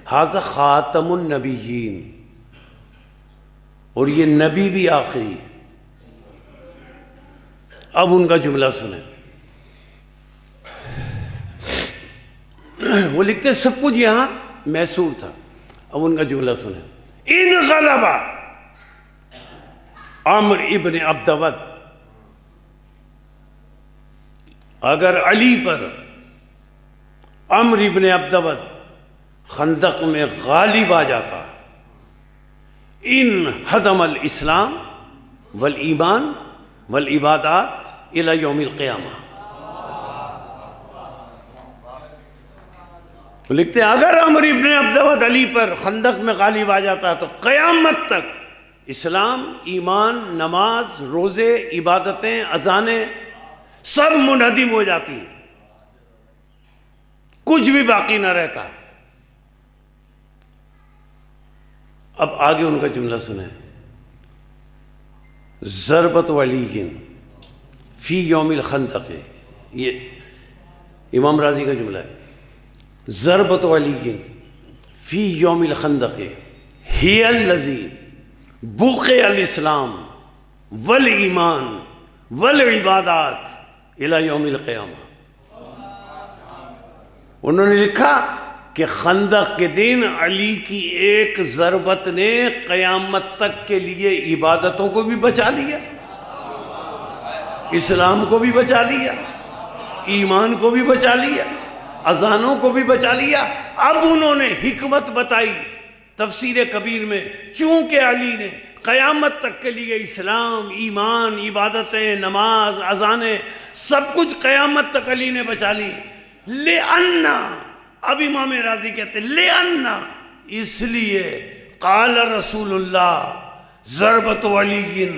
ھذا خاتم النبیین، اور یہ نبی بھی آخری۔ اب ان کا جملہ سنیں، وہ لکھتے سب کچھ یہاں محصور تھا۔ اب ان کا جملہ سنیں، ان غلبہ عمر ابن عبدود، اگر علی پر عمر ابن عبدود خندق میں غالب آ جاتا، ان حدم الاسلام والایمان والعبادات الی یوم القیامہ۔ لکھتے ہیں اگر عمر ابن عبدود علی پر خندق میں غالب آ جاتا تو قیامت تک اسلام، ایمان، نماز، روزے، عبادتیں، اذانیں سب منہدم ہو جاتی، کچھ بھی باقی نہ رہتا۔ اب آگے ان کا جملہ سنیں، ضربت علی فی یوم الخندق، یہ امام راضی کا جملہ ہے، ضربت علی فی یوم الخندق ہی الذی بقی الاسلام والایمان والعبادات الی یوم القیامہ۔ انہوں نے لکھا کہ خندق کے دن علی کی ایک ضربت نے قیامت تک کے لیے عبادتوں کو بھی بچا لیا، اسلام کو بھی بچا لیا، ایمان کو بھی بچا لیا، اذانوں کو بھی بچا لیا۔ اب انہوں نے حکمت بتائی تفسیر کبیر میں، چونکہ علی نے قیامت تک کے لیے اسلام، ایمان، عبادتیں، نماز، اذانیں سب کچھ قیامت تک علی نے بچا لی۔ لِأَنَّ، اب امام راضی کہتے ہیں لِأَنَّ، اس لیے قال رسول اللہ ضربت علی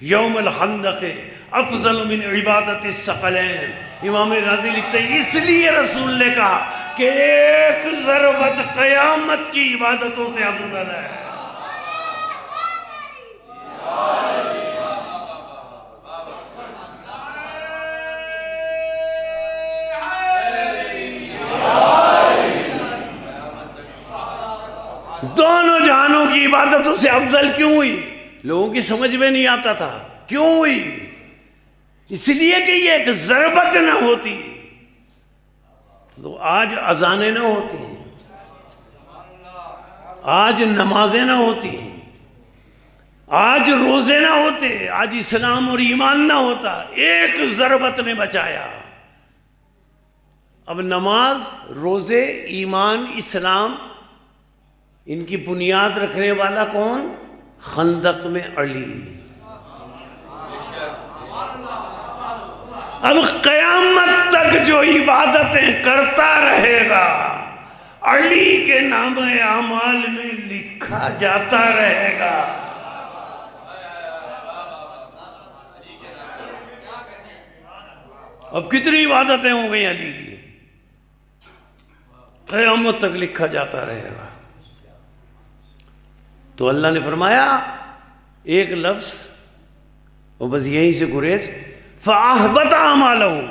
یوم الخندق افضل من عبادت الثقلین۔ امام راضی لکھتے ہیں اس لیے رسول نے کہا کہ ایک ضربت قیامت کی عبادتوں سے افضل ہے۔ دونوں جہانوں کی عبادتوں سے افضل کیوں ہوئی؟ لوگوں کی سمجھ میں نہیں آتا تھا کیوں ہوئی؟ اس لیے کہ یہ ایک ضربت نہ ہوتی تو آج اذانیں نہ ہوتی، آج نمازیں نہ ہوتی، آج روزے نہ ہوتے، آج اسلام اور ایمان نہ ہوتا۔ ایک ضربت نے بچایا۔ اب نماز، روزے، ایمان، اسلام، ان کی بنیاد رکھنے والا کون؟ خندق میں علی۔ اب قیامت تک جو عبادتیں کرتا رہے گا علی کے نام اعمال میں لکھا جاتا رہے گا۔ اب کتنی عبادتیں ہو گئی علی کی، قیامت تک لکھا جاتا رہے گا۔ تو اللہ نے فرمایا ایک لفظ، اور بس یہیں سے گریز، فَأَحْبَطَ أَعْمَالَهُمْ۔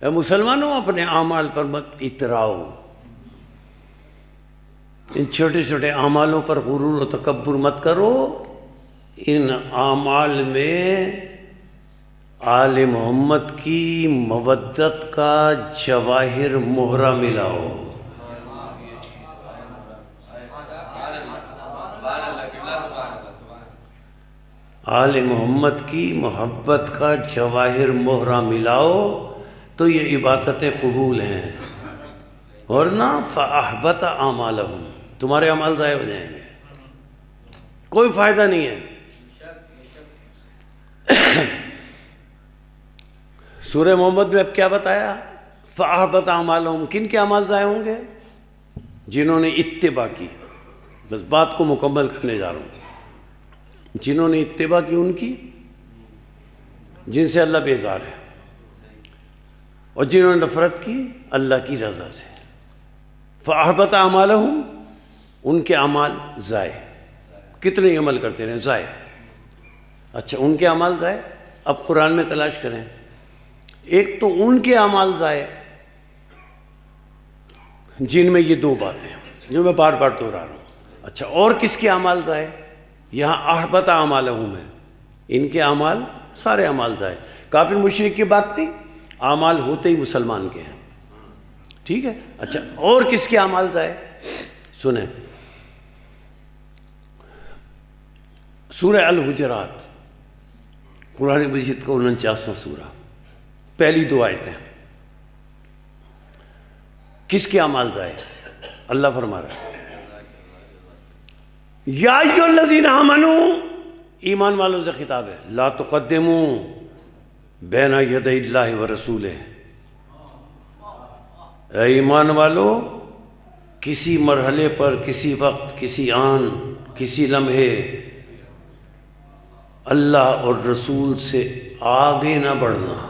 اے مسلمانوں اپنے اعمال پر مت اتراؤ، ان چھوٹے چھوٹے اعمالوں پر غرور و تکبر مت کرو، ان اعمال میں آل محمد کی مودت کا جواہر مہرہ ملاؤ۔ آل محمد کی محبت کا جواہر مہرہ ملاؤ تو یہ عبادتیں قبول ہیں، ورنہ فَأَحْبَطَ أَعْمَالَهُمْ، تمہارے اعمال ضائع ہو جائیں گے، کوئی فائدہ نہیں ہے۔ سورہ محمد میں اب کیا بتایا؟ فَأَحْبَطَ أَعْمَالَهُمْ، کن کے اعمال ضائع ہوں گے؟ جنہوں نے اتباع کی۔ بس بات کو مکمل کرنے جا رہا ہوں۔ جنہوں نے اتباع کی ان کی، جن سے اللہ بیزار ہے، اور جنہوں نے نفرت کی اللہ کی رضا سے۔ فَأَحْبَطَ أَعْمَالَهُمْ، ان کے اعمال ضائع، کتنے عمل کرتے رہے ضائع۔ اچھا ان کے اعمال ضائع، اب قرآن میں تلاش کریں۔ ایک تو ان کے اعمال ضائع جن میں یہ دو باتیں جو میں بار بار دہرا رہا ہوں. اچھا، اور کس کے اعمال ضائع؟ یہاں احبط اعمالہم ہے، ان کے اعمال سارے اعمال ضائع. کافر مشرک کی بات نہیں، اعمال ہوتے ہی مسلمان کے ہیں. ٹھیک ہے. اچھا، اور کس کے اعمال ضائع؟ سنیں، سورہ الحجرات، قرآن مجید کا 49واں سورہ، پہلی دو آیتیں. کس کے اعمال ضائع؟ اللہ فرما رہا ہے یا ایھا الذین آمنوا، ایمان والوں سے خطاب ہے، لا تقدموا بین یدی اللہ ورسولہ. اے ایمان والو، کسی مرحلے پر، کسی وقت، کسی آن، کسی لمحے اللہ اور رسول سے آگے نہ بڑھنا.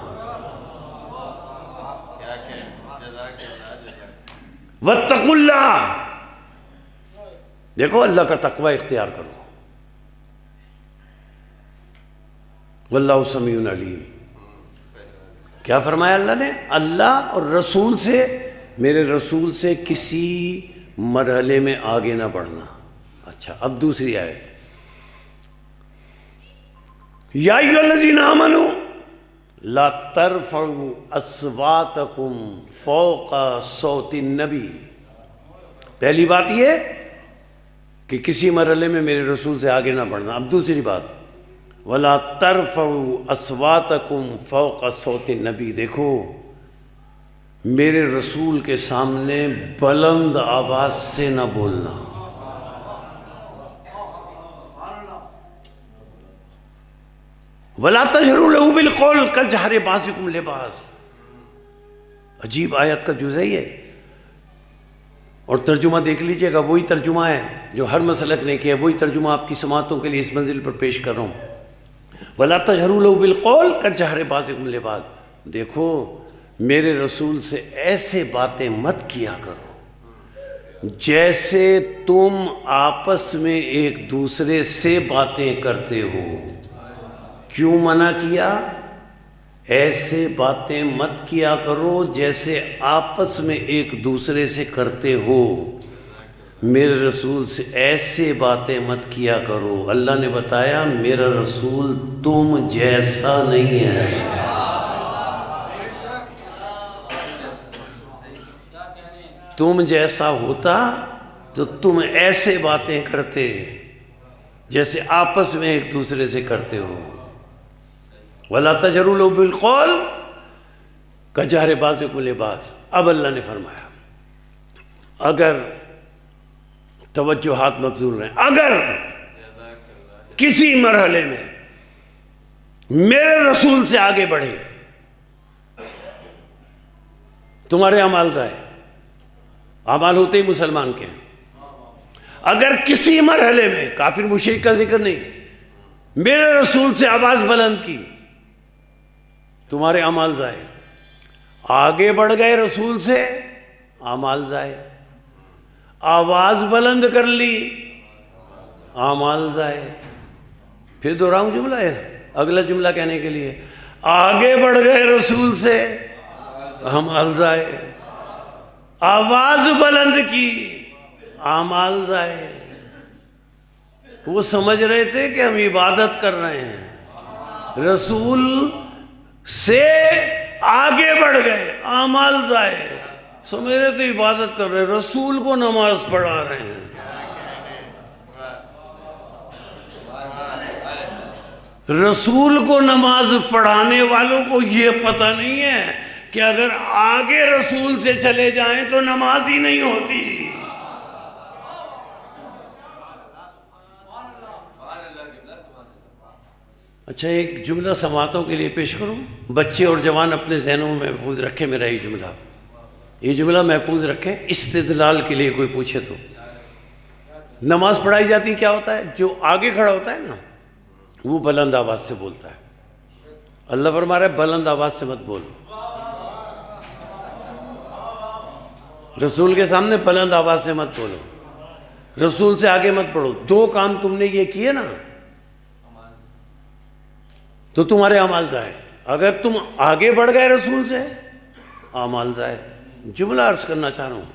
واتقوا اللہ، دیکھو اللہ کا تقوی اختیار کرو. واللہ سمیع علیم. کیا فرمایا اللہ نے؟ اللہ اور رسول سے، میرے رسول سے کسی مرحلے میں آگے نہ بڑھنا. اچھا، اب دوسری آیت، یا ایھا الذین آمنوا لا ترفعوا اصواتکم فوق صوت النبی. پہلی بات یہ کہ کسی مرحلے میں میرے رسول سے آگے نہ بڑھنا. اب دوسری بات، وَلَا تَرْفَعُوا أَصْوَاتَكُمْ فَوْقَ صَوْتِ النَّبِي. دیکھو، میرے رسول کے سامنے بلند آواز سے نہ بولنا. وَلَا تَجْهَرُوا لَهُ بِالْقَوْلِ كَجْهَرِ بَعْضِكُمْ لِبَعْضٍ. عجیب آیت کا جزء ہی ہے. اور ترجمہ دیکھ لیجئے گا، وہی ترجمہ ہے جو ہر مسلک نے کیا، وہی ترجمہ آپ کی سماعتوں کے لیے اس منزل پر پیش کر رہا ہوں. وَلَا تَجْهَرُوا لَهُ بِالْقَوْلِ كَجْهَرِ بَعْضِكُمْ لِبَعْضٍ. دیکھو، میرے رسول سے ایسے باتیں مت کیا کرو جیسے تم آپس میں ایک دوسرے سے باتیں کرتے ہو. کیوں منع کیا؟ ایسے باتیں مت کیا کرو جیسے آپس میں ایک دوسرے سے کرتے ہو. میرے رسول سے ایسے باتیں مت کیا کرو. اللہ نے بتایا میرا رسول تم جیسا نہیں ہے. تم جیسا ہوتا تو تم ایسے باتیں کرتے جیسے آپس میں ایک دوسرے سے کرتے ہو. وَلَا تَجْهَرُوا لَهُ بِالْقَوْلِ كَجْهَرِ بَعْضِكُمْ لِبَعْضٍ. اب اللہ نے فرمایا، اگر توجہات مبذول رہیں، اگر کسی مرحلے میں میرے رسول سے آگے بڑھے تمہارے اعمال ضائع. اعمال ہوتے ہی مسلمان کے ہیں. اگر کسی مرحلے میں، کافر مشرک کا ذکر نہیں، میرے رسول سے آواز بلند کی، تمہارے اعمال ضائع. آگے بڑھ گئے رسول سے، اعمال ضائع. آواز بلند کر لی، اعمال ضائع. پھر دوہراؤں جملہ ہے اگلا جملہ کہنے کے لیے، آگے بڑھ گئے رسول سے، اعمال ضائع. آواز بلند کی، اعمال ضائع. وہ سمجھ رہے تھے کہ ہم عبادت کر رہے ہیں، رسول سے آگے بڑھ گئے، اعمال ضائع. سمجھ رہے تھے عبادت کر رہے ہیں، رسول کو نماز پڑھا رہے ہیں. رسول کو نماز پڑھانے والوں کو یہ پتہ نہیں ہے کہ اگر آگے رسول سے چلے جائیں تو نماز ہی نہیں ہوتی. اچھا، ایک جملہ سماعتوں کے لیے پیش کروں. بچے اور جوان اپنے ذہنوں میں محفوظ رکھیں میرا یہ جملہ محفوظ رکھیں. استدلال کے لیے کوئی پوچھے تو، نماز پڑھائی جاتی کیا ہوتا ہے؟ جو آگے کھڑا ہوتا ہے نا، وہ بلند آواز سے بولتا ہے. اللہ فرما رہا ہے بلند آواز سے مت بولو. رسول کے سامنے بلند آواز سے مت بولو، رسول سے آگے مت پڑھو. دو کام تم نے یہ کیے نا تو تمہارے اعمال ضائع. اگر تم آگے بڑھ گئے رسول سے، اعمال ضائع. جملہ عرض کرنا چاہ رہا ہوں،